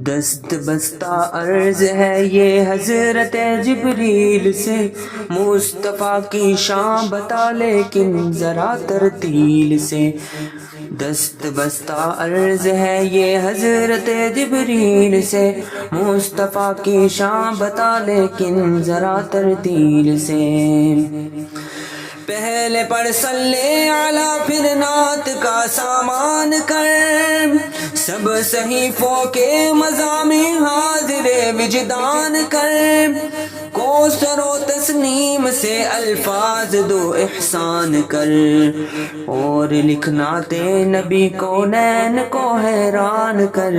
دست بستہ عرض ہے یہ حضرت جبریل سے، مصطفیٰ کی شان بتا لیکن ذرا ترتیل سے۔ دست بستہ عرض ہے یہ حضرت جبریل سے، مصطفیٰ کی شان بتا لیکن ذرا ترتیل سے۔ پہلے پڑھ صلی علی پھر نعت کا سامان کر، سب صحیفوں کے مضامین حاضر وجدان کر، کوثر و تسنیم سے الفاظ دو احسان کر، اور لکھنا تے نبی کونین کو حیران کر۔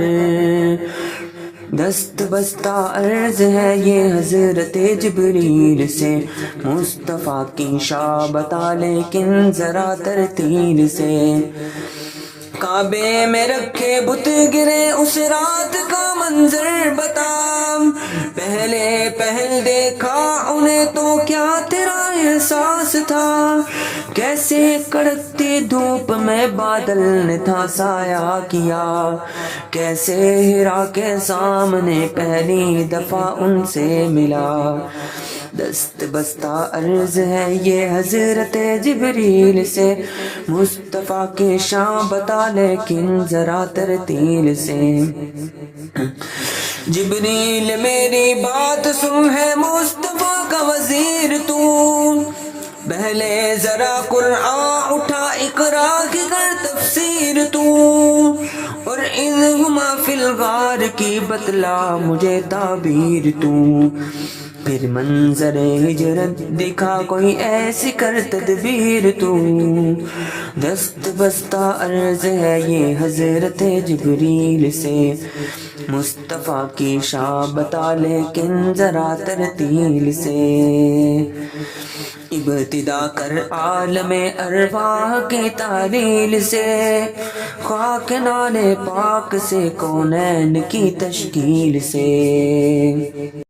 دست بستہ عرض ہے یہ حضرت جبریل سے، مصطفیٰ کی شان بتا لیکن ذرا ترتیل سے۔ کعبے میں رکھے بت گرے اس رات کا منظر بتا، پہلے پہل دیکھا انہیں تو کیا تیرا احساس تھا، کیسے کڑکتی دھوپ میں بادل نے تھا سایہ کیا، کیسے ہرا کے سامنے پہلی دفعہ ان سے ملا۔ دست بستہ عرض ہے یہ حضرت جبریل سے، مصطفیٰ کی شان بتا لیکن ذرا ترتیل سے۔ جبریل میری بات سن ہے مصطفیٰ کا وزیر تو، پہلے ذرا قرآن اٹھا اقرا کی کر تفسیر تو، اور اذ ہما فی الغار کی بتلا مجھے تعبیر تو، پھر منظر ہجرت دکھا کوئی ایسی کر تدبیر تو۔ دست بستہ عرض ہے یہ حضرت جبریل سے، مصطفیٰ کی شان بتا لیکن ذرا ترتیل سے۔ ابتدا کر عالم ارواح کی تعلیل سے، خاک نال پاک سے کونین کی تشکیل سے۔